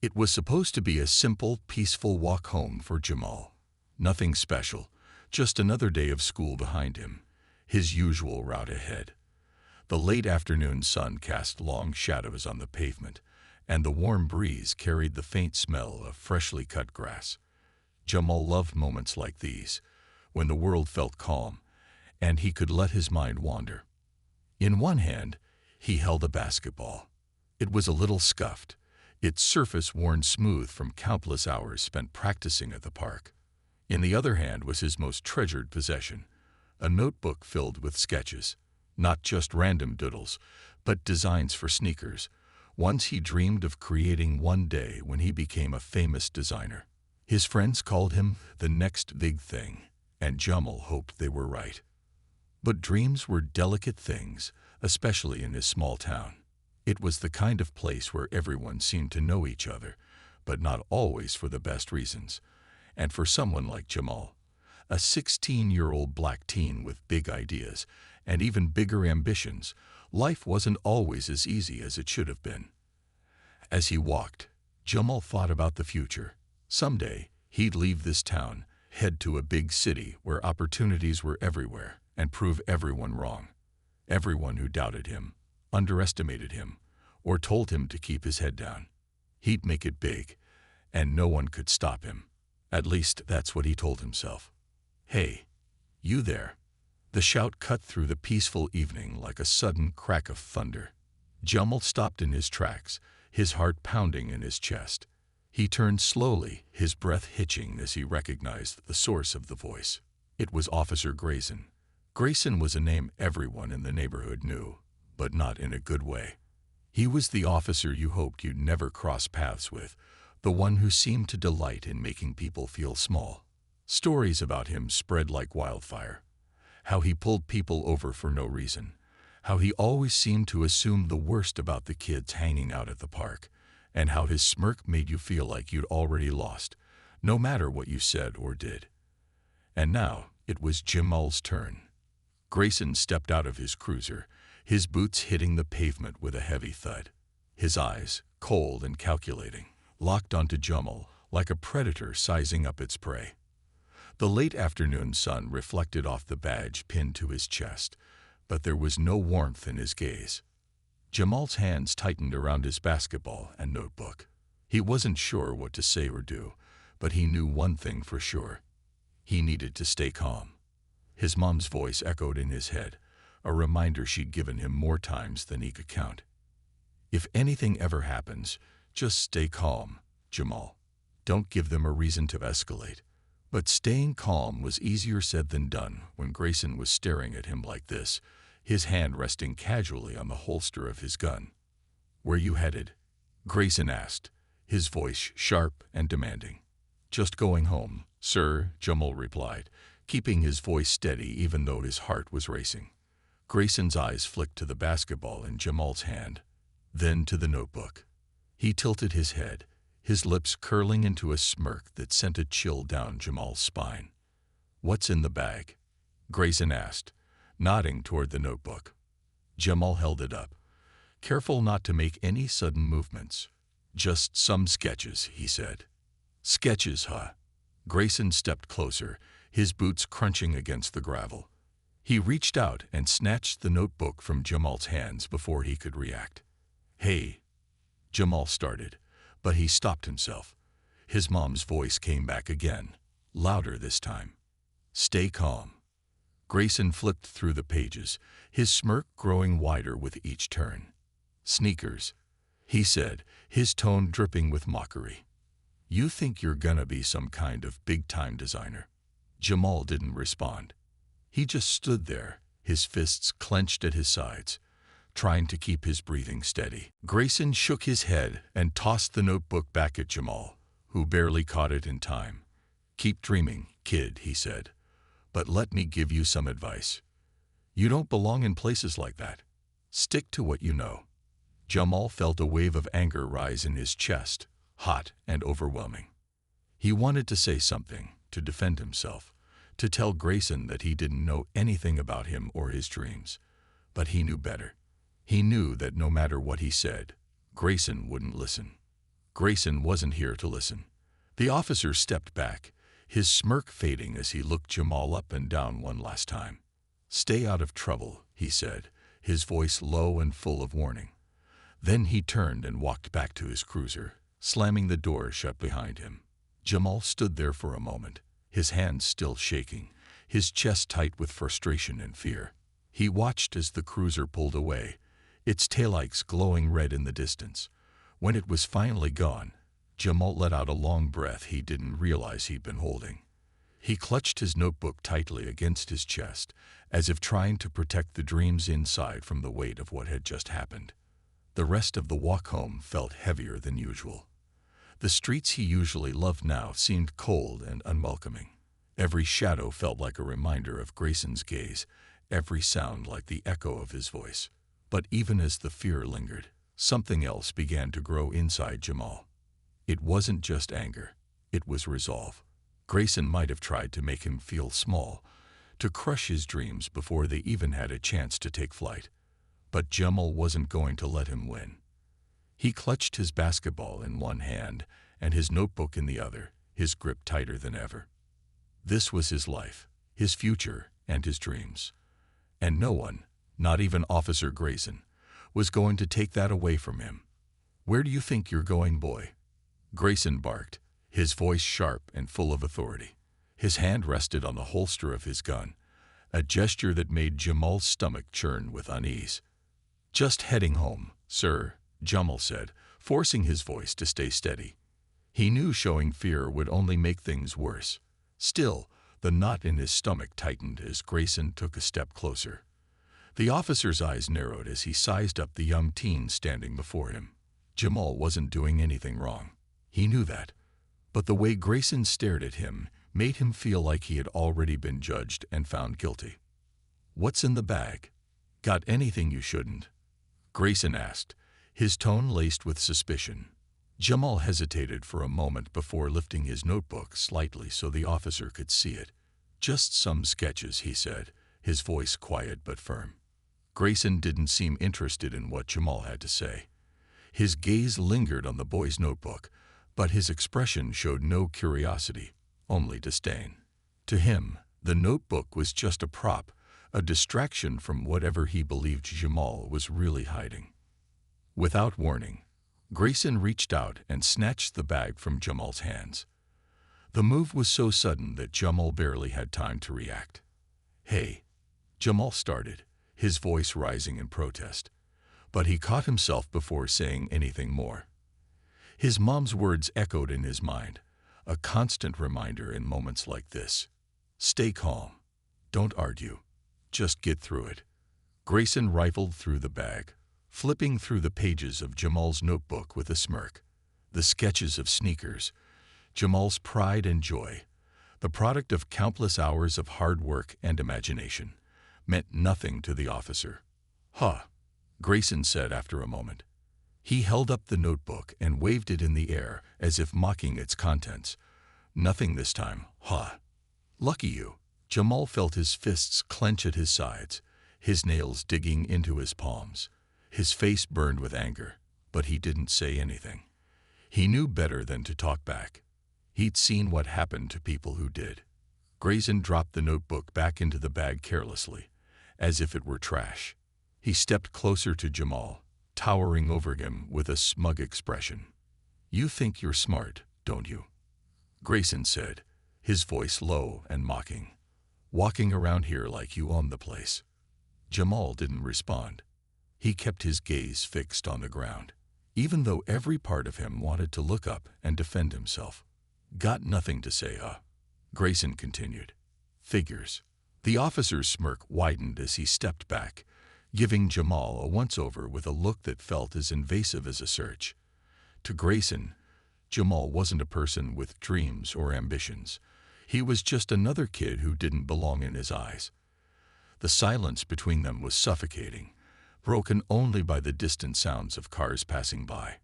It was supposed to be a simple, peaceful walk home for Jamal. Nothing special, just another day of school behind him, his usual route ahead. The late afternoon sun cast long shadows on the pavement, and the warm breeze carried the faint smell of freshly cut grass. Jamal loved moments like these, when the world felt calm, and he could let his mind wander. In one hand, he held a basketball. It was a little scuffed, its surface worn smooth from countless hours spent practicing at the park. In the other hand was his most treasured possession, a notebook filled with sketches, not just random doodles, but designs for sneakers, ones he dreamed of creating one day when he became a famous designer. His friends called him the next big thing, and Jamal hoped they were right. But dreams were delicate things, especially in his small town. It was the kind of place where everyone seemed to know each other, but not always for the best reasons. And for someone like Jamal, a 16-year-old black teen with big ideas and even bigger ambitions, life wasn't always as easy as it should have been. As he walked, Jamal thought about the future. Someday, he'd leave this town, head to a big city where opportunities were everywhere, and prove everyone wrong. Everyone who doubted him, underestimated him, or told him to keep his head down. He'd make it big, and no one could stop him. At least that's what he told himself. "Hey, you there." The shout cut through the peaceful evening like a sudden crack of thunder. Jamal stopped in his tracks, his heart pounding in his chest. He turned slowly, his breath hitching as he recognized the source of the voice. It was Officer Grayson. Grayson was a name everyone in the neighborhood knew, but not in a good way. He was the officer you hoped you'd never cross paths with, the one who seemed to delight in making people feel small. Stories about him spread like wildfire. How he pulled people over for no reason. How he always seemed to assume the worst about the kids hanging out at the park. And how his smirk made you feel like you'd already lost, no matter what you said or did. And now it was Jamal's turn. Grayson stepped out of his cruiser, his boots hitting the pavement with a heavy thud. His eyes, cold and calculating, locked onto Jamal like a predator sizing up its prey. The late afternoon sun reflected off the badge pinned to his chest, but there was no warmth in his gaze. Jamal's hands tightened around his basketball and notebook. He wasn't sure what to say or do, but he knew one thing for sure. He needed to stay calm. His mom's voice echoed in his head, a reminder she'd given him more times than he could count. "If anything ever happens, just stay calm, Jamal. Don't give them a reason to escalate." But staying calm was easier said than done when Grayson was staring at him like this, his hand resting casually on the holster of his gun. "Where you headed?" Grayson asked, his voice sharp and demanding. "Just going home, sir," Jamal replied, keeping his voice steady even though his heart was racing. Grayson's eyes flicked to the basketball in Jamal's hand, then to the notebook. He tilted his head, his lips curling into a smirk that sent a chill down Jamal's spine. "What's in the bag?" Grayson asked, nodding toward the notebook. Jamal held it up, careful not to make any sudden movements. "Just some sketches," he said. "Sketches, huh?" Grayson stepped closer, his boots crunching against the gravel. He reached out and snatched the notebook from Jamal's hands before he could react. "Hey," Jamal started, but he stopped himself. His mom's voice came back again, louder this time. "Stay calm." Grayson flipped through the pages, his smirk growing wider with each turn. "Sneakers," he said, his tone dripping with mockery. "You think you're gonna be some kind of big-time designer?" Jamal didn't respond. He just stood there, his fists clenched at his sides, trying to keep his breathing steady. Grayson shook his head and tossed the notebook back at Jamal, who barely caught it in time. "Keep dreaming, kid," he said. "But let me give you some advice. You don't belong in places like that. Stick to what you know." Jamal felt a wave of anger rise in his chest, hot and overwhelming. He wanted to say something, to defend himself, to tell Grayson that he didn't know anything about him or his dreams. But he knew better. He knew that no matter what he said, Grayson wouldn't listen. Grayson wasn't here to listen. The officer stepped back, his smirk fading as he looked Jamal up and down one last time. "Stay out of trouble," he said, his voice low and full of warning. Then he turned and walked back to his cruiser, slamming the door shut behind him. Jamal stood there for a moment, his hands still shaking, his chest tight with frustration and fear. He watched as the cruiser pulled away, its taillights glowing red in the distance. When it was finally gone, Jamal let out a long breath he didn't realize he'd been holding. He clutched his notebook tightly against his chest, as if trying to protect the dreams inside from the weight of what had just happened. The rest of the walk home felt heavier than usual. The streets he usually loved now seemed cold and unwelcoming. Every shadow felt like a reminder of Grayson's gaze, every sound like the echo of his voice. But even as the fear lingered, something else began to grow inside Jamal. It wasn't just anger, it was resolve. Grayson might have tried to make him feel small, to crush his dreams before they even had a chance to take flight. But Jamal wasn't going to let him win. He clutched his basketball in one hand and his notebook in the other, his grip tighter than ever. This was his life, his future, and his dreams. And no one, not even Officer Grayson, was going to take that away from him. "Where do you think you're going, boy?" Grayson barked, his voice sharp and full of authority. His hand rested on the holster of his gun, a gesture that made Jamal's stomach churn with unease. "Just heading home, sir," Jamal said, forcing his voice to stay steady. He knew showing fear would only make things worse. Still, the knot in his stomach tightened as Grayson took a step closer. The officer's eyes narrowed as he sized up the young teen standing before him. Jamal wasn't doing anything wrong. He knew that. But the way Grayson stared at him made him feel like he had already been judged and found guilty. "What's in the bag? Got anything you shouldn't?" Grayson asked, his tone laced with suspicion. Jamal hesitated for a moment before lifting his notebook slightly so the officer could see it. "Just some sketches," he said, his voice quiet but firm. Grayson didn't seem interested in what Jamal had to say. His gaze lingered on the boy's notebook, but his expression showed no curiosity, only disdain. To him, the notebook was just a prop, a distraction from whatever he believed Jamal was really hiding. Without warning, Grayson reached out and snatched the bag from Jamal's hands. The move was so sudden that Jamal barely had time to react. "Hey," Jamal started, his voice rising in protest. But he caught himself before saying anything more. His mom's words echoed in his mind, a constant reminder in moments like this. "Stay calm. Don't argue. Just get through it." Grayson rifled through the bag, flipping through the pages of Jamal's notebook with a smirk. The sketches of sneakers, Jamal's pride and joy, the product of countless hours of hard work and imagination, meant nothing to the officer. "Huh," Grayson said after a moment. He held up the notebook and waved it in the air as if mocking its contents. "Nothing this time, huh? Lucky you." Jamal felt his fists clench at his sides, his nails digging into his palms. His face burned with anger, but he didn't say anything. He knew better than to talk back. He'd seen what happened to people who did. Grayson dropped the notebook back into the bag carelessly, as if it were trash. He stepped closer to Jamal, towering over him with a smug expression. "You think you're smart, don't you?" Grayson said, his voice low and mocking. "Walking around here like you own the place." Jamal didn't respond. He kept his gaze fixed on the ground, even though every part of him wanted to look up and defend himself. "Got nothing to say, huh?" Grayson continued. "Figures." The officer's smirk widened as he stepped back, giving Jamal a once-over with a look that felt as invasive as a search. To Grayson, Jamal wasn't a person with dreams or ambitions. He was just another kid who didn't belong in his eyes. The silence between them was suffocating, broken only by the distant sounds of cars passing by.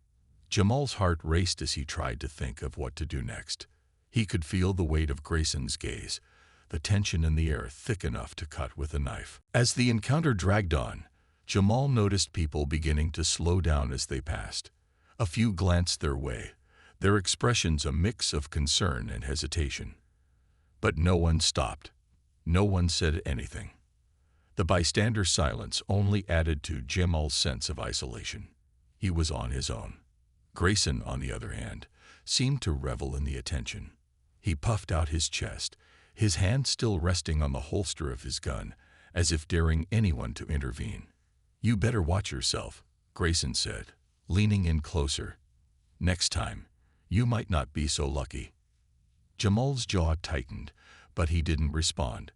Jamal's heart raced as he tried to think of what to do next. He could feel the weight of Grayson's gaze, the tension in the air thick enough to cut with a knife. As the encounter dragged on, Jamal noticed people beginning to slow down as they passed. A few glanced their way, their expressions a mix of concern and hesitation. But no one stopped. No one said anything. The bystander silence only added to Jamal's sense of isolation. He was on his own. Grayson, on the other hand, seemed to revel in the attention. He puffed out his chest, his hand still resting on the holster of his gun, as if daring anyone to intervene. "You better watch yourself," Grayson said, leaning in closer. "Next time, you might not be so lucky." Jamal's jaw tightened, but he didn't respond.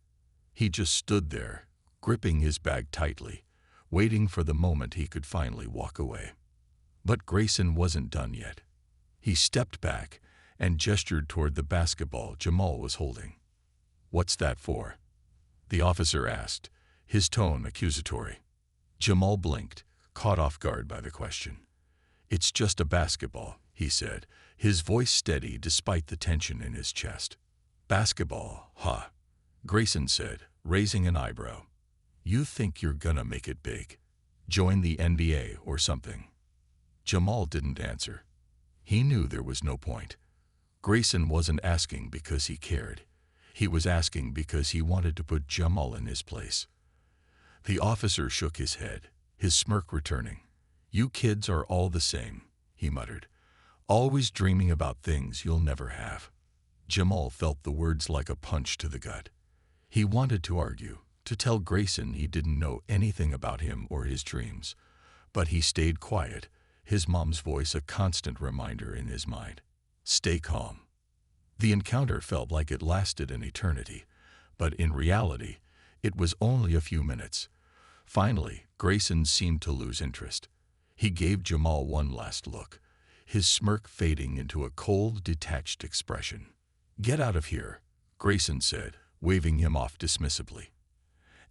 He just stood there, gripping his bag tightly, waiting for the moment he could finally walk away. But Grayson wasn't done yet. He stepped back and gestured toward the basketball Jamal was holding. "What's that for?" the officer asked, his tone accusatory. Jamal blinked, caught off guard by the question. "It's just a basketball," he said, his voice steady despite the tension in his chest. "Basketball, huh?" Grayson said, raising an eyebrow. "You think you're gonna make it big? Join the NBA or something?" Jamal didn't answer. He knew there was no point. Grayson wasn't asking because he cared. He was asking because he wanted to put Jamal in his place. The officer shook his head, his smirk returning. "You kids are all the same," he muttered. "Always dreaming about things you'll never have." Jamal felt the words like a punch to the gut. He wanted to argue, to tell Grayson he didn't know anything about him or his dreams. But he stayed quiet, his mom's voice a constant reminder in his mind. "Stay calm." The encounter felt like it lasted an eternity, but in reality, it was only a few minutes. Finally, Grayson seemed to lose interest. He gave Jamal one last look, his smirk fading into a cold, detached expression. "Get out of here," Grayson said, waving him off dismissively.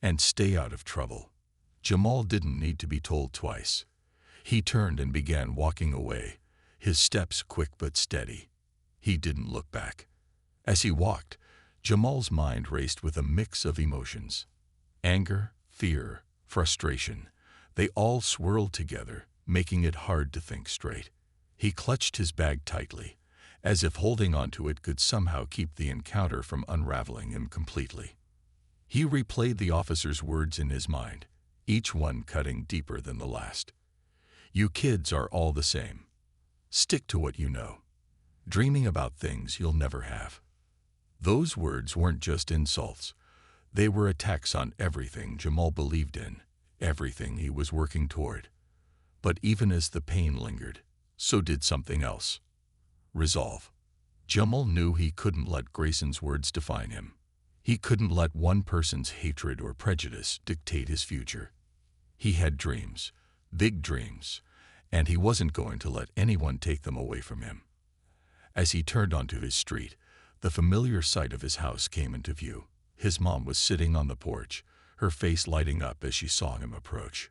"And stay out of trouble." Jamal didn't need to be told twice. He turned and began walking away, his steps quick but steady. He didn't look back. As he walked, Jamal's mind raced with a mix of emotions. Anger, fear, frustration. They all swirled together, making it hard to think straight. He clutched his bag tightly, as if holding onto it could somehow keep the encounter from unraveling him completely. He replayed the officer's words in his mind, each one cutting deeper than the last. "You kids are all the same. Stick to what you know. Dreaming about things you'll never have." Those words weren't just insults. They were attacks on everything Jamal believed in, everything he was working toward. But even as the pain lingered, so did something else. Resolve. Jamal knew he couldn't let Grayson's words define him. He couldn't let one person's hatred or prejudice dictate his future. He had dreams, big dreams, and he wasn't going to let anyone take them away from him. As he turned onto his street, the familiar sight of his house came into view. His mom was sitting on the porch, her face lighting up as she saw him approach.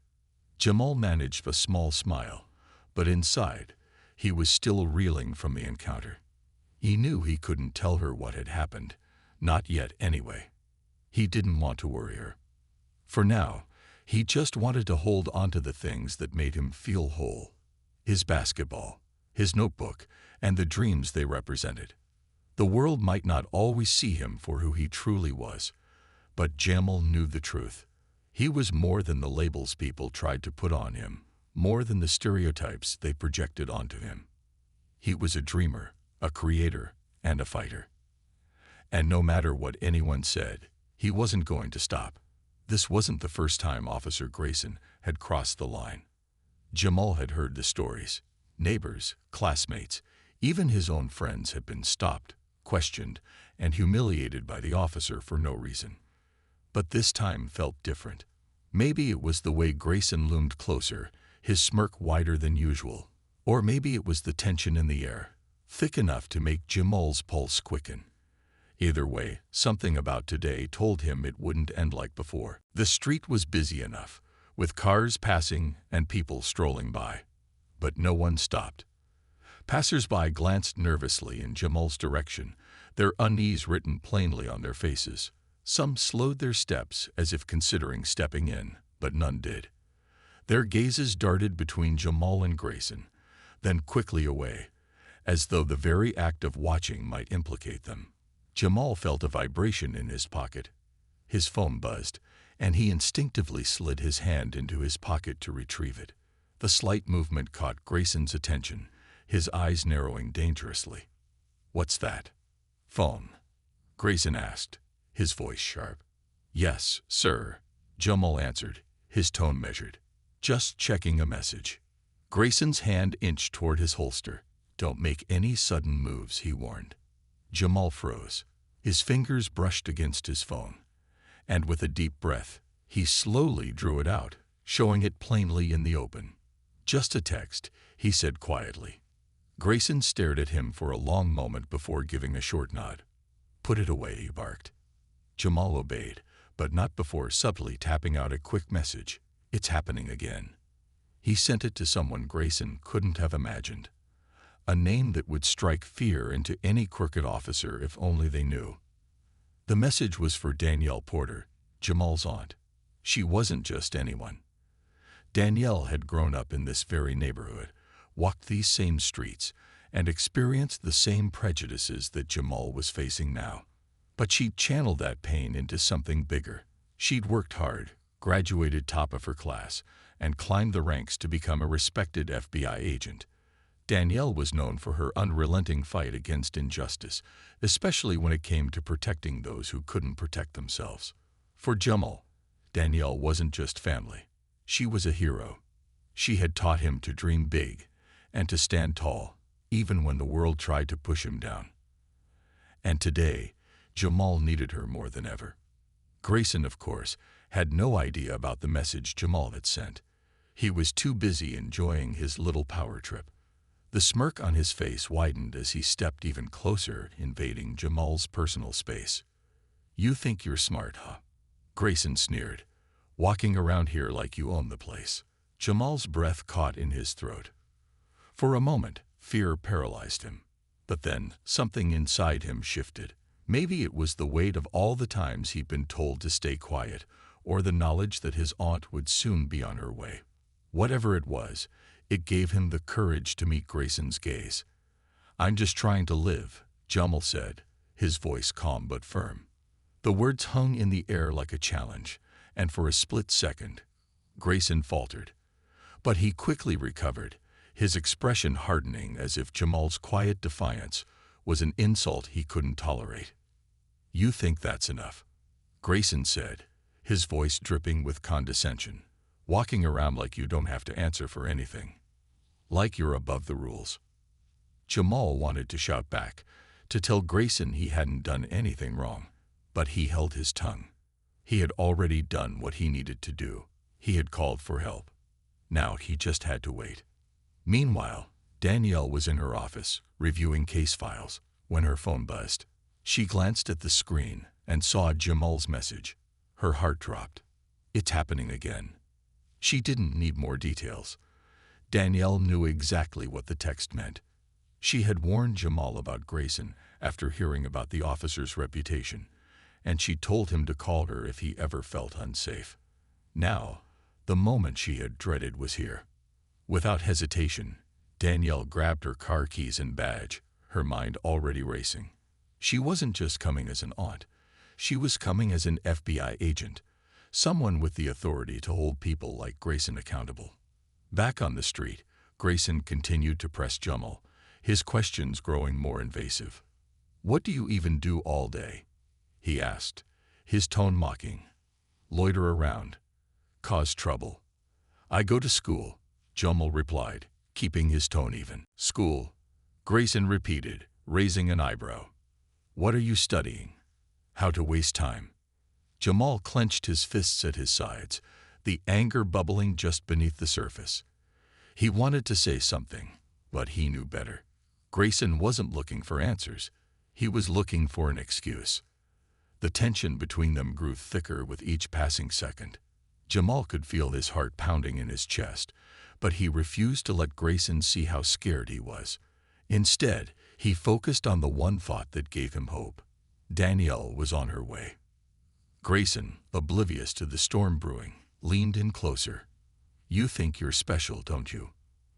Jamal managed a small smile, but inside, he was still reeling from the encounter. He knew he couldn't tell her what had happened, not yet anyway. He didn't want to worry her. For now, he just wanted to hold onto the things that made him feel whole. His basketball, his notebook, and the dreams they represented. The world might not always see him for who he truly was, but Jamal knew the truth. He was more than the labels people tried to put on him, more than the stereotypes they projected onto him. He was a dreamer, a creator, and a fighter. And no matter what anyone said, he wasn't going to stop. This wasn't the first time Officer Grayson had crossed the line. Jamal had heard the stories. Neighbors, classmates, even his own friends had been stopped, questioned, and humiliated by the officer for no reason. But this time felt different. Maybe it was the way Grayson loomed closer, his smirk wider than usual. Or maybe it was the tension in the air, thick enough to make Jamal's pulse quicken. Either way, something about today told him it wouldn't end like before. The street was busy enough, with cars passing and people strolling by. But no one stopped. Passers-by glanced nervously in Jamal's direction, their unease written plainly on their faces. Some slowed their steps as if considering stepping in, but none did. Their gazes darted between Jamal and Grayson, then quickly away, as though the very act of watching might implicate them. Jamal felt a vibration in his pocket. His phone buzzed, and he instinctively slid his hand into his pocket to retrieve it. The slight movement caught Grayson's attention, his eyes narrowing dangerously. "What's that?" "Phone," Grayson asked, his voice sharp. "Yes, sir," Jamal answered, his tone measured. "Just checking a message." Grayson's hand inched toward his holster. "Don't make any sudden moves," he warned. Jamal froze. His fingers brushed against his phone, and with a deep breath, he slowly drew it out, showing it plainly in the open. "Just a text," he said quietly. Grayson stared at him for a long moment before giving a short nod. "Put it away," he barked. Jamal obeyed, but not before subtly tapping out a quick message. "It's happening again." He sent it to someone Grayson couldn't have imagined. A name that would strike fear into any crooked officer if only they knew. The message was for Danielle Porter, Jamal's aunt. She wasn't just anyone. Danielle had grown up in this very neighborhood, walked these same streets, and experienced the same prejudices that Jamal was facing now. But she'd channeled that pain into something bigger. She'd worked hard, graduated top of her class, and climbed the ranks to become a respected FBI agent. Danielle was known for her unrelenting fight against injustice, especially when it came to protecting those who couldn't protect themselves. For Jamal, Danielle wasn't just family. She was a hero. She had taught him to dream big and to stand tall, even when the world tried to push him down. And today, Jamal needed her more than ever. Grayson, of course, had no idea about the message Jamal had sent. He was too busy enjoying his little power trip. The smirk on his face widened as he stepped even closer, invading Jamal's personal space. "You think you're smart, huh?" Grayson sneered. "Walking around here like you own the place." Jamal's breath caught in his throat. For a moment, fear paralyzed him. But then, something inside him shifted. Maybe it was the weight of all the times he'd been told to stay quiet, or the knowledge that his aunt would soon be on her way. Whatever it was, it gave him the courage to meet Grayson's gaze. "I'm just trying to live," Jamal said, his voice calm but firm. The words hung in the air like a challenge, and for a split second, Grayson faltered. But he quickly recovered, his expression hardening as if Jamal's quiet defiance was an insult he couldn't tolerate. "You think that's enough?" Grayson said, his voice dripping with condescension. "Walking around like you don't have to answer for anything. Like you're above the rules." Jamal wanted to shout back, to tell Grayson he hadn't done anything wrong, but he held his tongue. He had already done what he needed to do. He had called for help. Now he just had to wait. Meanwhile, Danielle was in her office, reviewing case files, when her phone buzzed. She glanced at the screen and saw Jamal's message. Her heart dropped. "It's happening again." She didn't need more details. Danielle knew exactly what the text meant. She had warned Jamal about Grayson after hearing about the officer's reputation, and she told him to call her if he ever felt unsafe. Now, the moment she had dreaded was here. Without hesitation, Danielle grabbed her car keys and badge, her mind already racing. She wasn't just coming as an aunt. She was coming as an FBI agent, someone with the authority to hold people like Grayson accountable. Back on the street, Grayson continued to press Jamal, his questions growing more invasive. "What do you even do all day?" he asked, his tone mocking. "Loiter around. Cause trouble." "I go to school," Jamal replied, keeping his tone even. "School?" Grayson repeated, raising an eyebrow. "What are you studying?" "How to waste time." Jamal clenched his fists at his sides, the anger bubbling just beneath the surface. He wanted to say something, but he knew better. Grayson wasn't looking for answers. He was looking for an excuse. The tension between them grew thicker with each passing second. Jamal could feel his heart pounding in his chest, but he refused to let Grayson see how scared he was. Instead, he focused on the one thought that gave him hope. Danielle was on her way. Grayson, oblivious to the storm brewing, leaned in closer. "You think you're special, don't you?"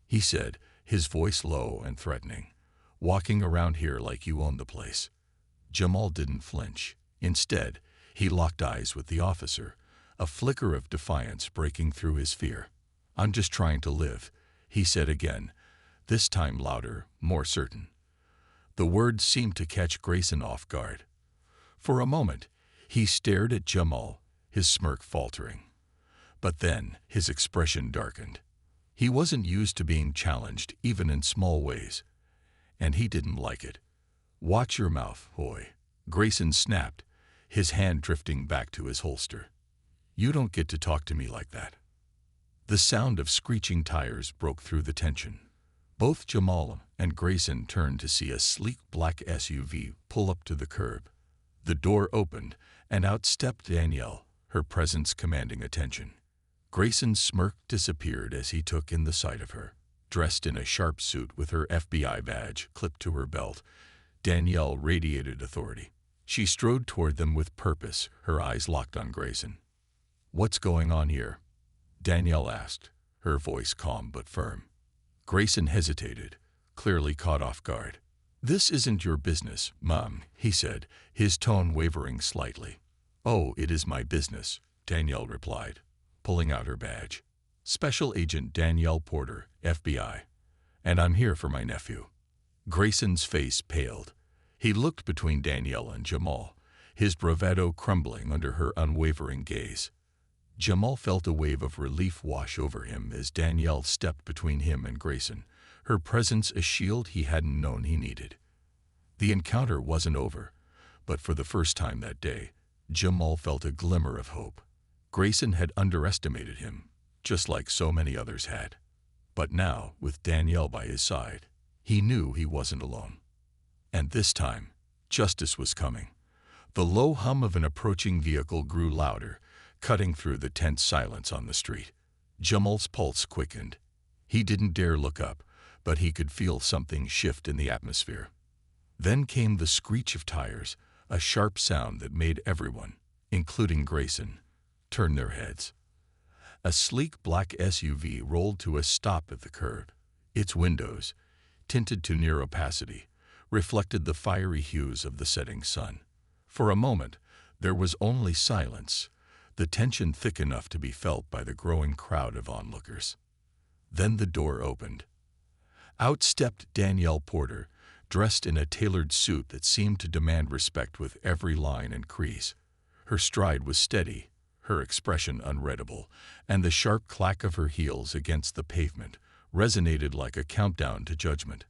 he said, his voice low and threatening. walking around here like you own the place." Jamal didn't flinch. Instead, he locked eyes with the officer, a flicker of defiance breaking through his fear. "I'm just trying to live," he said again, this time louder, more certain. The words seemed to catch Grayson off guard. For a moment, he stared at Jamal, his smirk faltering. But then, his expression darkened. He wasn't used to being challenged, even in small ways. And he didn't like it. "Watch your mouth, boy," Grayson snapped, his hand drifting back to his holster. "You don't get to talk to me like that." The sound of screeching tires broke through the tension. Both Jamal and Grayson turned to see a sleek black SUV pull up to the curb. The door opened, and out stepped Danielle, her presence commanding attention. Grayson's smirk disappeared as he took in the sight of her. Dressed in a sharp suit with her FBI badge clipped to her belt, Danielle radiated authority. She strode toward them with purpose, her eyes locked on Grayson. "What's going on here?" Danielle asked, her voice calm but firm. Grayson hesitated, clearly caught off guard. "This isn't your business, Mom," he said, his tone wavering slightly. "Oh, it is my business," Danielle replied, pulling out her badge. "Special Agent Danielle Porter, FBI. And I'm here for my nephew." Grayson's face paled. He looked between Danielle and Jamal, his bravado crumbling under her unwavering gaze. Jamal felt a wave of relief wash over him as Danielle stepped between him and Grayson, her presence a shield he hadn't known he needed. The encounter wasn't over, but for the first time that day, Jamal felt a glimmer of hope. Grayson had underestimated him, just like so many others had. But now, with Danielle by his side, he knew he wasn't alone. And this time, justice was coming. The low hum of an approaching vehicle grew louder, cutting through the tense silence on the street. Jamal's pulse quickened. He didn't dare look up, but he could feel something shift in the atmosphere. Then came the screech of tires, a sharp sound that made everyone, including Grayson, turn their heads. A sleek black SUV rolled to a stop at the curb. Its windows, tinted to near opacity, reflected the fiery hues of the setting sun. For a moment, there was only silence, the tension thick enough to be felt by the growing crowd of onlookers. Then the door opened. Out stepped Danielle Porter, dressed in a tailored suit that seemed to demand respect with every line and crease. Her stride was steady, her expression unreadable, and the sharp clack of her heels against the pavement resonated like a countdown to judgment.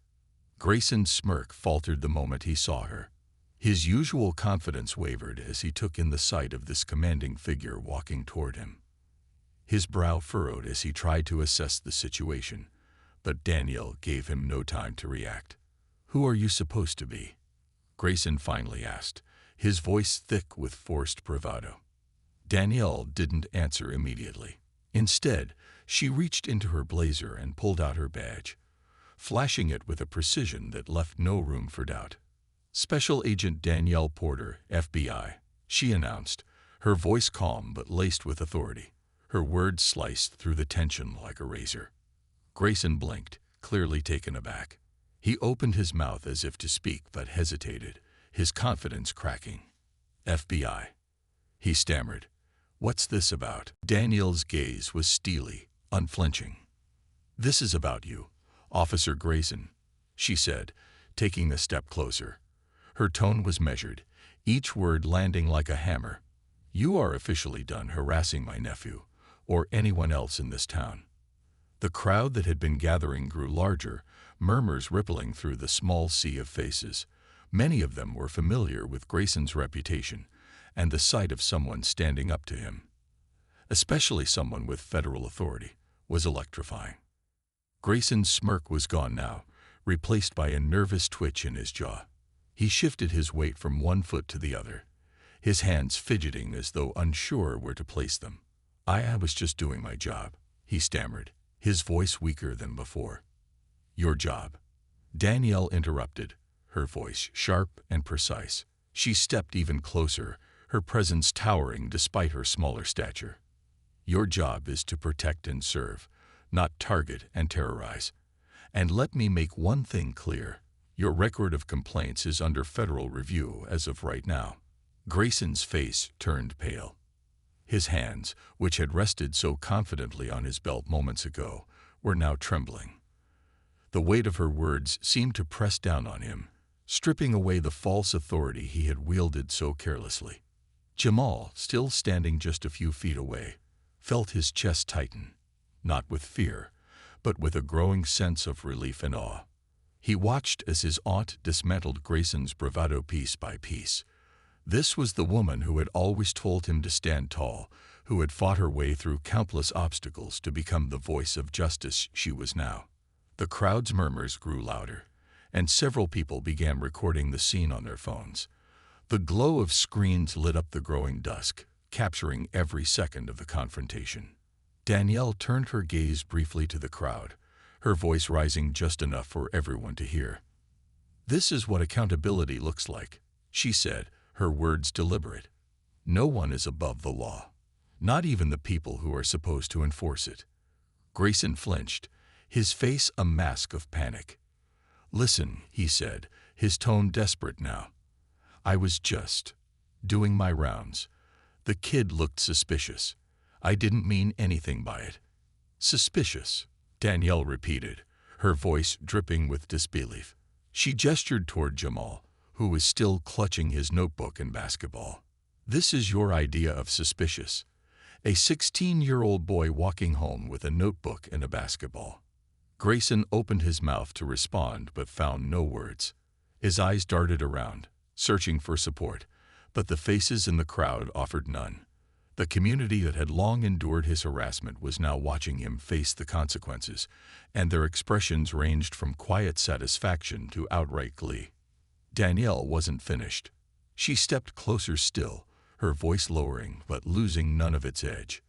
Grayson's smirk faltered the moment he saw her. His usual confidence wavered as he took in the sight of this commanding figure walking toward him. His brow furrowed as he tried to assess the situation, but Danielle gave him no time to react. "Who are you supposed to be?" Grayson finally asked, his voice thick with forced bravado. Danielle didn't answer immediately. Instead, she reached into her blazer and pulled out her badge, flashing it with a precision that left no room for doubt. "Special Agent Danielle Porter, FBI," she announced, her voice calm but laced with authority. Her words sliced through the tension like a razor. Grayson blinked, clearly taken aback. He opened his mouth as if to speak but hesitated, his confidence cracking. "FBI," he stammered. "What's this about?" Danielle's gaze was steely, unflinching. "This is about you, Officer Grayson," she said, taking a step closer. Her tone was measured, each word landing like a hammer. "You are officially done harassing my nephew, or anyone else in this town." The crowd that had been gathering grew larger, murmurs rippling through the small sea of faces. Many of them were familiar with Grayson's reputation and the sight of someone standing up to him, especially someone with federal authority, was electrifying. Grayson's smirk was gone now, replaced by a nervous twitch in his jaw. He shifted his weight from one foot to the other, his hands fidgeting as though unsure where to place them. I was just doing my job," he stammered, his voice weaker than before. "Your job?" Danielle interrupted, her voice sharp and precise. She stepped even closer, her presence towering despite her smaller stature. "Your job is to protect and serve, not target and terrorize. And let me make one thing clear. Your record of complaints is under federal review as of right now." Grayson's face turned pale. His hands, which had rested so confidently on his belt moments ago, were now trembling. The weight of her words seemed to press down on him, stripping away the false authority he had wielded so carelessly. Jamal, still standing just a few feet away, felt his chest tighten, not with fear, but with a growing sense of relief and awe. He watched as his aunt dismantled Grayson's bravado piece by piece. This was the woman who had always told him to stand tall, who had fought her way through countless obstacles to become the voice of justice she was now. The crowd's murmurs grew louder, and several people began recording the scene on their phones. The glow of screens lit up the growing dusk, capturing every second of the confrontation. Danielle turned her gaze briefly to the crowd, her voice rising just enough for everyone to hear. "This is what accountability looks like," she said, her words deliberate. "No one is above the law, not even the people who are supposed to enforce it." Grayson flinched, his face a mask of panic. "Listen," he said, his tone desperate now. "I was just doing my rounds. The kid looked suspicious. I didn't mean anything by it." "Suspicious," Danielle repeated, her voice dripping with disbelief. She gestured toward Jamal, who was still clutching his notebook and basketball. "This is your idea of suspicious. A 16-year-old boy walking home with a notebook and a basketball." Grayson opened his mouth to respond but found no words. His eyes darted around, searching for support, but the faces in the crowd offered none. The community that had long endured his harassment was now watching him face the consequences, and their expressions ranged from quiet satisfaction to outright glee. Danielle wasn't finished. She stepped closer still, her voice lowering but losing none of its edge.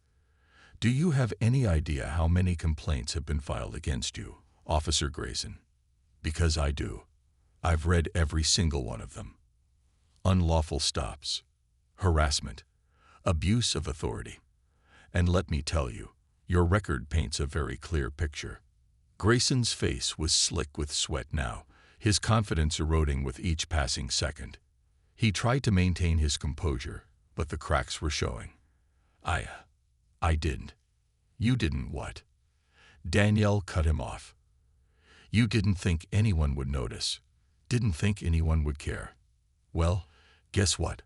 "Do you have any idea how many complaints have been filed against you, Officer Grayson? Because I do. I've read every single one of them. Unlawful stops, harassment, abuse of authority. And let me tell you, your record paints a very clear picture." Grayson's face was slick with sweat now, his confidence eroding with each passing second. He tried to maintain his composure, but the cracks were showing. I didn't." "You didn't what?" Danielle cut him off. "You didn't think anyone would notice. Didn't think anyone would care. Well, guess what?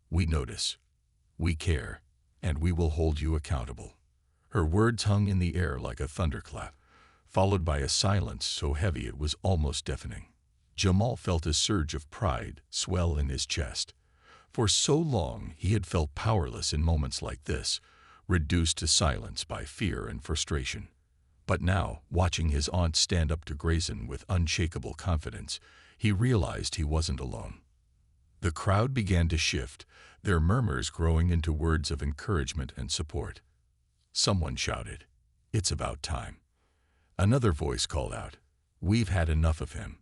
We notice. We care, and we will hold you accountable." Her words hung in the air like a thunderclap, followed by a silence so heavy it was almost deafening. Jamal felt a surge of pride swell in his chest. For so long he had felt powerless in moments like this, reduced to silence by fear and frustration. But now, watching his aunt stand up to Grayson with unshakable confidence, he realized he wasn't alone. The crowd began to shift, their murmurs growing into words of encouragement and support. Someone shouted, "It's about time." Another voice called out, "We've had enough of him."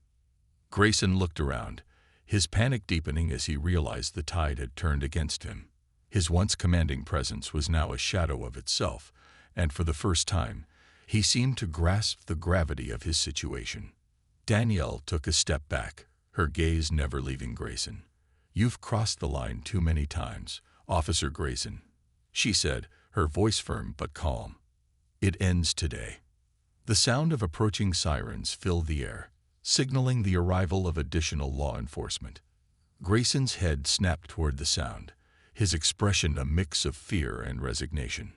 Grayson looked around, his panic deepening as he realized the tide had turned against him. His once commanding presence was now a shadow of itself, and for the first time, he seemed to grasp the gravity of his situation. Danielle took a step back, her gaze never leaving Grayson. "You've crossed the line too many times, Officer Grayson," she said, her voice firm but calm. "It ends today." The sound of approaching sirens filled the air, signaling the arrival of additional law enforcement. Grayson's head snapped toward the sound, his expression a mix of fear and resignation.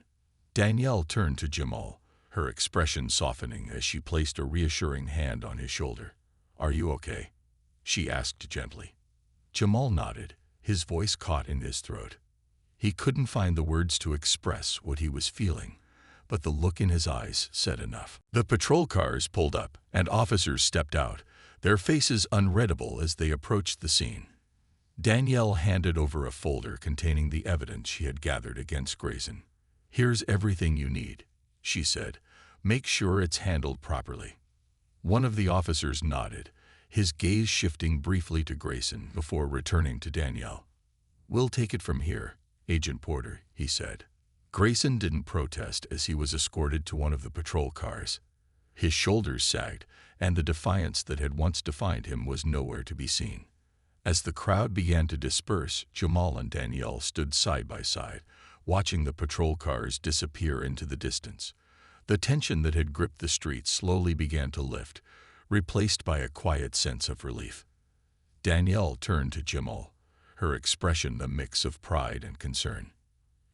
Danielle turned to Jamal, her expression softening as she placed a reassuring hand on his shoulder. "Are you okay?" she asked gently. Jamal nodded, his voice caught in his throat. He couldn't find the words to express what he was feeling, but the look in his eyes said enough. The patrol cars pulled up, and officers stepped out, their faces unreadable as they approached the scene. Danielle handed over a folder containing the evidence she had gathered against Grayson. "Here's everything you need," she said. "Make sure it's handled properly." One of the officers nodded, his gaze shifting briefly to Grayson before returning to Danielle. "We'll take it from here, Agent Porter," he said. Grayson didn't protest as he was escorted to one of the patrol cars. His shoulders sagged, and the defiance that had once defined him was nowhere to be seen. As the crowd began to disperse, Jamal and Danielle stood side by side, watching the patrol cars disappear into the distance. The tension that had gripped the streets slowly began to lift, replaced by a quiet sense of relief. Danielle turned to Jamal, her expression a mix of pride and concern.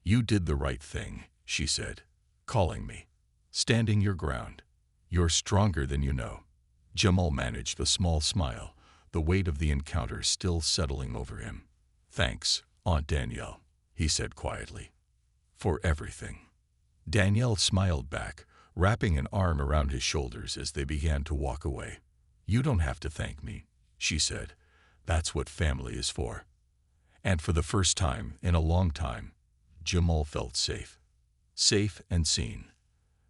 "You did the right thing," she said, calling me. "Standing your ground. You're stronger than you know." Jamal managed a small smile, the weight of the encounter still settling over him. "Thanks, Aunt Danielle," he said quietly. "For everything." Danielle smiled back, wrapping an arm around his shoulders as they began to walk away. "You don't have to thank me," she said. "That's what family is for." And for the first time in a long time, Jamal felt safe. Safe and seen.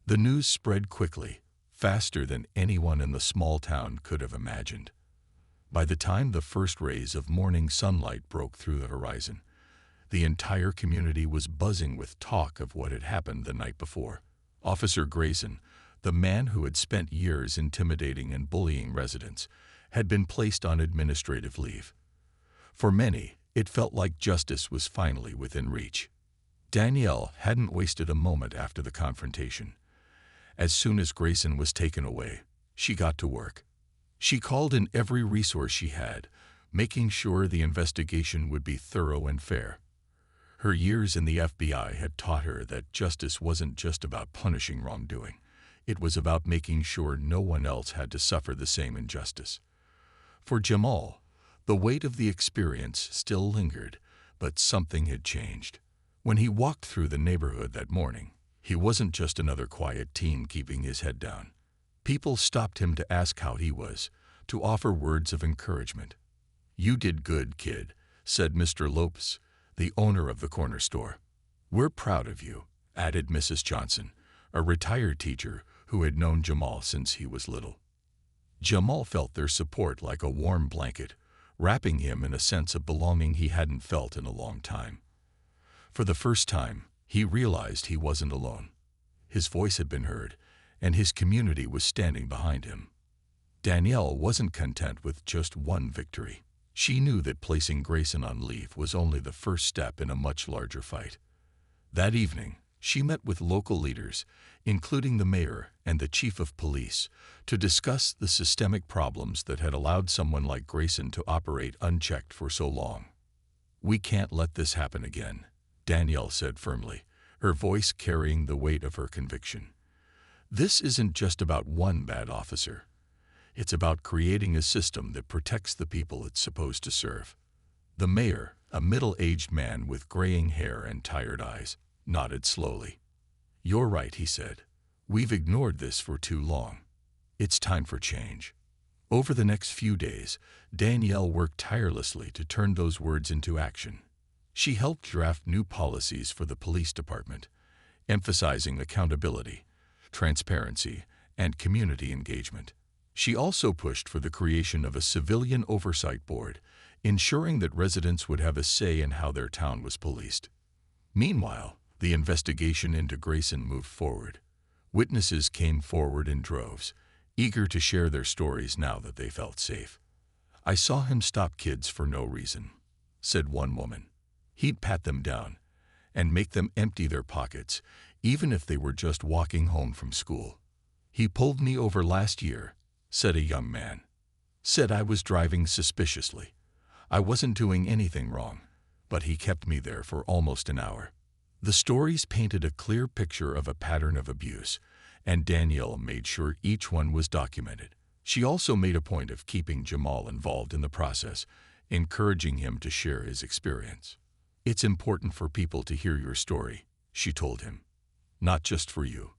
The news spread quickly, faster than anyone in the small town could have imagined. By the time the first rays of morning sunlight broke through the horizon, the entire community was buzzing with talk of what had happened the night before. Officer Grayson, the man who had spent years intimidating and bullying residents, had been placed on administrative leave. For many, it felt like justice was finally within reach. Danielle hadn't wasted a moment after the confrontation. As soon as Grayson was taken away, she got to work. She called in every resource she had, making sure the investigation would be thorough and fair. Her years in the FBI had taught her that justice wasn't just about punishing wrongdoing. It was about making sure no one else had to suffer the same injustice. For Jamal, the weight of the experience still lingered, but something had changed. When he walked through the neighborhood that morning, he wasn't just another quiet teen keeping his head down. People stopped him to ask how he was, to offer words of encouragement. "You did good, kid," said Mr. Lopes, the owner of the corner store. "We're proud of you," added Mrs. Johnson, a retired teacher who had known Jamal since he was little. Jamal felt their support like a warm blanket, wrapping him in a sense of belonging he hadn't felt in a long time. For the first time, he realized he wasn't alone. His voice had been heard, and his community was standing behind him. Danielle wasn't content with just one victory. She knew that placing Grayson on leave was only the first step in a much larger fight. That evening, she met with local leaders, including the mayor and the chief of police, to discuss the systemic problems that had allowed someone like Grayson to operate unchecked for so long. "We can't let this happen again," Danielle said firmly, her voice carrying the weight of her conviction. "This isn't just about one bad officer. It's about creating a system that protects the people it's supposed to serve." The mayor, a middle-aged man with graying hair and tired eyes, nodded slowly. "You're right," he said. "We've ignored this for too long. It's time for change." Over the next few days, Danielle worked tirelessly to turn those words into action. She helped draft new policies for the police department, emphasizing accountability, transparency, and community engagement. She also pushed for the creation of a civilian oversight board, ensuring that residents would have a say in how their town was policed. Meanwhile, the investigation into Grayson moved forward. Witnesses came forward in droves, eager to share their stories now that they felt safe. "I saw him stop kids for no reason," said one woman. "He'd pat them down and make them empty their pockets, even if they were just walking home from school. He pulled me over last year," said a young man. "Said I was driving suspiciously. I wasn't doing anything wrong, but he kept me there for almost an hour." The stories painted a clear picture of a pattern of abuse, and Danielle made sure each one was documented. She also made a point of keeping Jamal involved in the process, encouraging him to share his experience. "It's important for people to hear your story," she told him. "Not just for you,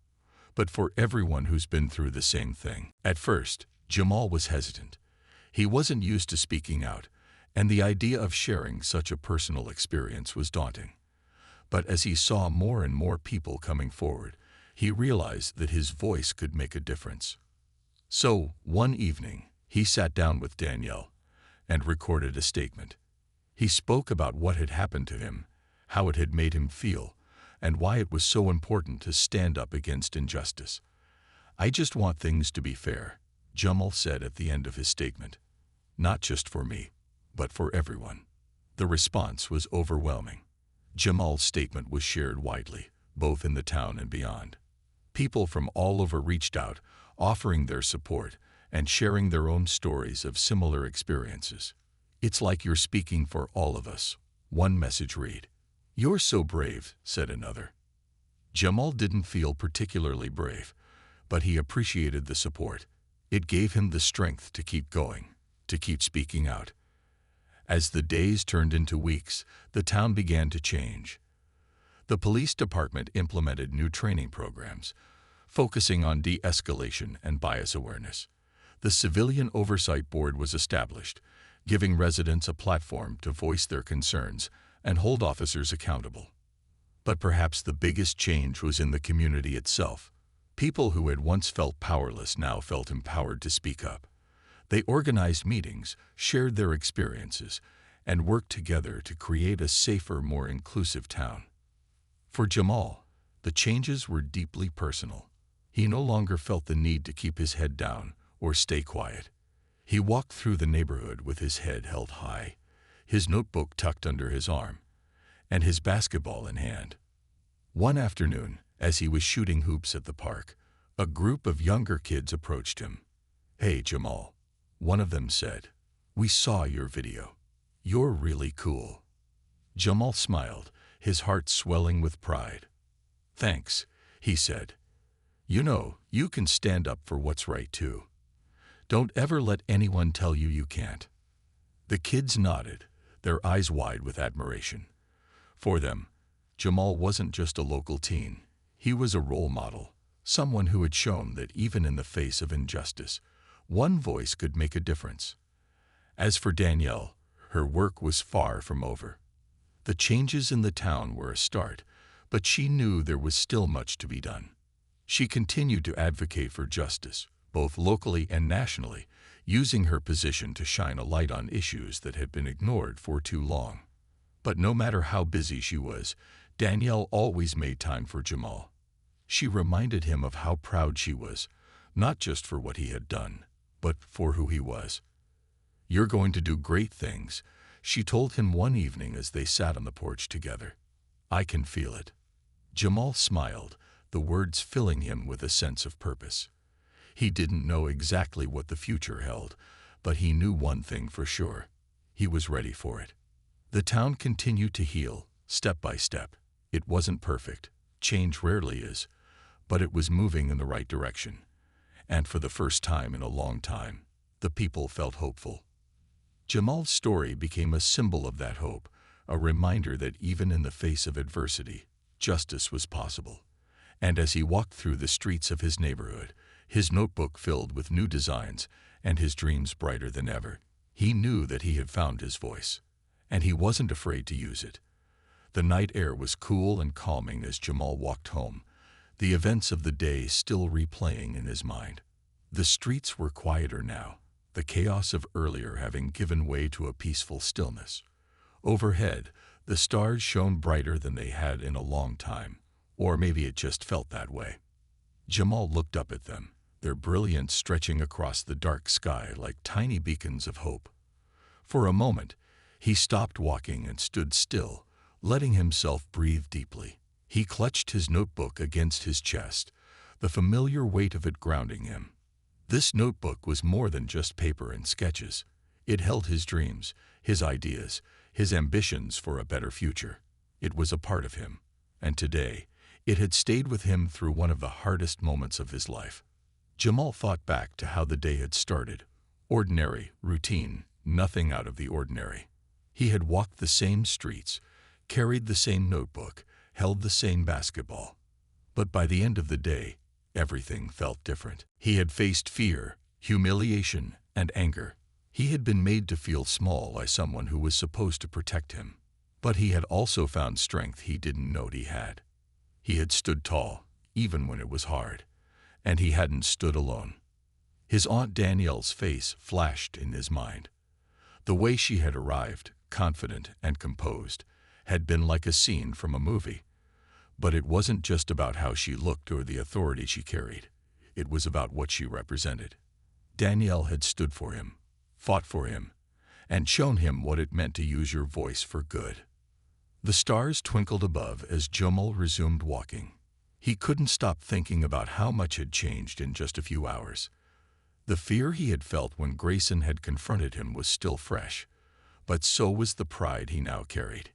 but for everyone who's been through the same thing." At first, Jamal was hesitant. He wasn't used to speaking out, and the idea of sharing such a personal experience was daunting. But as he saw more and more people coming forward, he realized that his voice could make a difference. So, one evening, he sat down with Danielle and recorded a statement. He spoke about what had happened to him, how it had made him feel, and why it was so important to stand up against injustice. "I just want things to be fair," Jamal said at the end of his statement. Not just for me, but for everyone. The response was overwhelming. Jamal's statement was shared widely, both in the town and beyond. People from all over reached out, offering their support and sharing their own stories of similar experiences. It's like you're speaking for all of us, one message read. You're so brave, said another. Jamal didn't feel particularly brave, but he appreciated the support. It gave him the strength to keep going, to keep speaking out. As the days turned into weeks, the town began to change. The police department implemented new training programs, focusing on de-escalation and bias awareness. The Civilian Oversight Board was established, giving residents a platform to voice their concerns and hold officers accountable. But perhaps the biggest change was in the community itself. People who had once felt powerless now felt empowered to speak up. They organized meetings, shared their experiences, and worked together to create a safer, more inclusive town. For Jamal, the changes were deeply personal. He no longer felt the need to keep his head down or stay quiet. He walked through the neighborhood with his head held high, his notebook tucked under his arm, and his basketball in hand. One afternoon, as he was shooting hoops at the park, a group of younger kids approached him. "Hey, Jamal," one of them said, "we saw your video. You're really cool." Jamal smiled, his heart swelling with pride. "Thanks," he said. "You know, you can stand up for what's right too. Don't ever let anyone tell you you can't." The kids nodded, their eyes wide with admiration. For them, Jamal wasn't just a local teen. He was a role model, someone who had shown that even in the face of injustice, one voice could make a difference. As for Danielle, her work was far from over. The changes in the town were a start, but she knew there was still much to be done. She continued to advocate for justice, both locally and nationally, using her position to shine a light on issues that had been ignored for too long. But no matter how busy she was, Danielle always made time for Jamal. She reminded him of how proud she was, not just for what he had done, but for who he was. "You're going to do great things," she told him one evening as they sat on the porch together. "I can feel it." Jamal smiled, the words filling him with a sense of purpose. He didn't know exactly what the future held, but he knew one thing for sure. He was ready for it. The town continued to heal, step by step. It wasn't perfect. Change rarely is, but it was moving in the right direction. And for the first time in a long time, the people felt hopeful. Jamal's story became a symbol of that hope, a reminder that even in the face of adversity, justice was possible. And as he walked through the streets of his neighborhood, his notebook filled with new designs and his dreams brighter than ever, he knew that he had found his voice, and he wasn't afraid to use it. The night air was cool and calming as Jamal walked home, the events of the day still replaying in his mind. The streets were quieter now, the chaos of earlier having given way to a peaceful stillness. Overhead, the stars shone brighter than they had in a long time, or maybe it just felt that way. Jamal looked up at them, their brilliance stretching across the dark sky like tiny beacons of hope. For a moment, he stopped walking and stood still, letting himself breathe deeply. He clutched his notebook against his chest, the familiar weight of it grounding him. This notebook was more than just paper and sketches. It held his dreams, his ideas, his ambitions for a better future. It was a part of him, and today, it had stayed with him through one of the hardest moments of his life. Jamal thought back to how the day had started. Ordinary, routine, nothing out of the ordinary. He had walked the same streets, carried the same notebook, held the same basketball. But by the end of the day, everything felt different. He had faced fear, humiliation, and anger. He had been made to feel small by someone who was supposed to protect him. But he had also found strength he didn't know he had. He had stood tall, even when it was hard. And he hadn't stood alone. His Aunt Danielle's face flashed in his mind. The way she had arrived, confident and composed, had been like a scene from a movie. But it wasn't just about how she looked or the authority she carried. It was about what she represented. Danielle had stood for him, fought for him, and shown him what it meant to use your voice for good. The stars twinkled above as Jamal resumed walking. He couldn't stop thinking about how much had changed in just a few hours. The fear he had felt when Grayson had confronted him was still fresh, but so was the pride he now carried.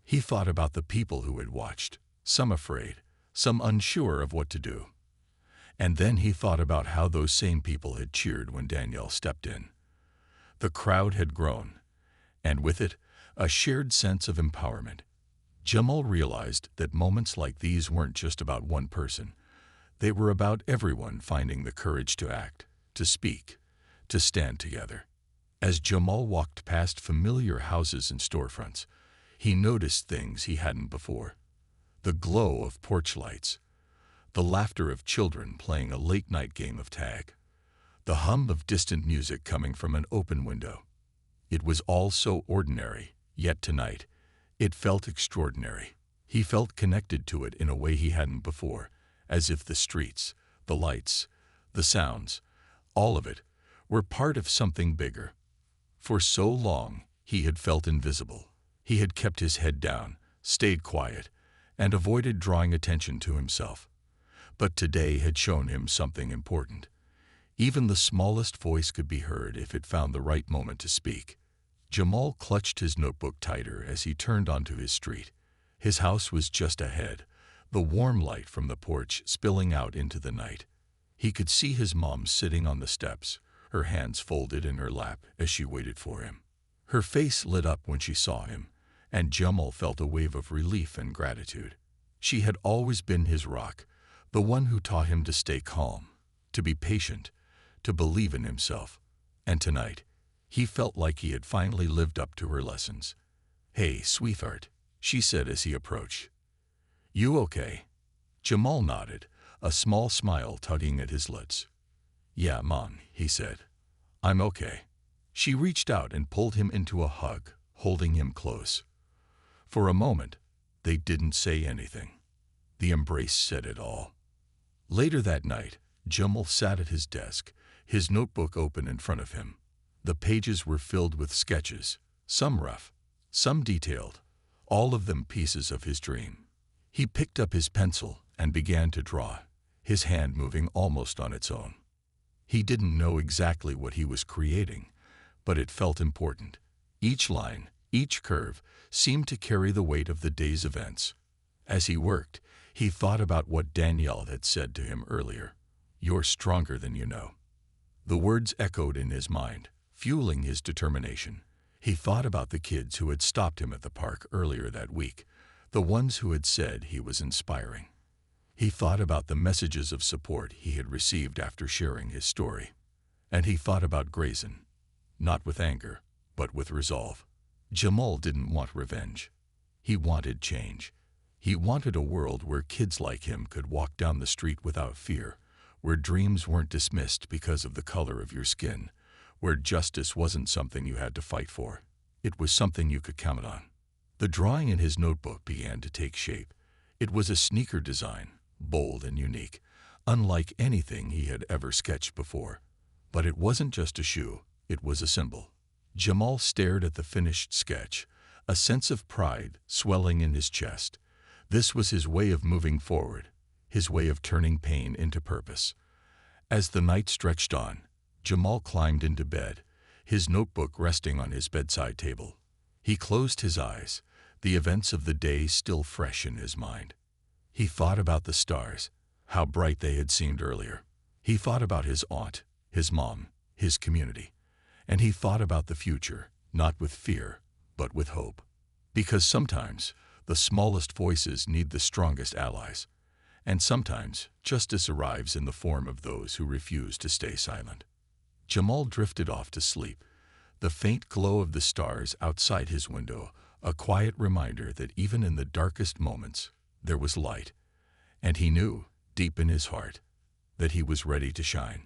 He thought about the people who had watched, some afraid, some unsure of what to do. And then he thought about how those same people had cheered when Danielle stepped in. The crowd had grown, and with it, a shared sense of empowerment. Jamal realized that moments like these weren't just about one person. They were about everyone finding the courage to act, to speak, to stand together. As Jamal walked past familiar houses and storefronts, he noticed things he hadn't before. The glow of porch lights, the laughter of children playing a late-night game of tag, the hum of distant music coming from an open window. It was all so ordinary, yet tonight, it felt extraordinary. He felt connected to it in a way he hadn't before, as if the streets, the lights, the sounds, all of it, were part of something bigger. For so long, he had felt invisible. He had kept his head down, stayed quiet, and avoided drawing attention to himself. But today had shown him something important. Even the smallest voice could be heard if it found the right moment to speak. Jamal clutched his notebook tighter as he turned onto his street. His house was just ahead, the warm light from the porch spilling out into the night. He could see his mom sitting on the steps, her hands folded in her lap as she waited for him. Her face lit up when she saw him, and Jamal felt a wave of relief and gratitude. She had always been his rock, the one who taught him to stay calm, to be patient, to believe in himself. And tonight, he felt like he had finally lived up to her lessons. "Hey, sweetheart," she said as he approached. "You okay?" Jamal nodded, a small smile tugging at his lips. "Yeah, Mom," he said. "I'm okay." She reached out and pulled him into a hug, holding him close. For a moment, they didn't say anything. The embrace said it all. Later that night, Jamal sat at his desk, his notebook open in front of him. The pages were filled with sketches, some rough, some detailed, all of them pieces of his dream. He picked up his pencil and began to draw, his hand moving almost on its own. He didn't know exactly what he was creating, but it felt important. Each line, each curve, seemed to carry the weight of the day's events. As he worked, he thought about what Danielle had said to him earlier. "You're stronger than you know." The words echoed in his mind, fueling his determination. He thought about the kids who had stopped him at the park earlier that week, the ones who had said he was inspiring. He thought about the messages of support he had received after sharing his story. And he thought about Grayson, not with anger, but with resolve. Jamal didn't want revenge. He wanted change. He wanted a world where kids like him could walk down the street without fear, where dreams weren't dismissed because of the color of your skin, where justice wasn't something you had to fight for. It was something you could count on. The drawing in his notebook began to take shape. It was a sneaker design, bold and unique, unlike anything he had ever sketched before. But it wasn't just a shoe, it was a symbol. Jamal stared at the finished sketch, a sense of pride swelling in his chest. This was his way of moving forward, his way of turning pain into purpose. As the night stretched on, Jamal climbed into bed, his notebook resting on his bedside table. He closed his eyes, the events of the day still fresh in his mind. He thought about the stars, how bright they had seemed earlier. He thought about his aunt, his mom, his community. And he thought about the future, not with fear, but with hope. Because sometimes, the smallest voices need the strongest allies. And sometimes, justice arrives in the form of those who refuse to stay silent. Jamal drifted off to sleep, the faint glow of the stars outside his window, a quiet reminder that even in the darkest moments, there was light. And he knew, deep in his heart, that he was ready to shine.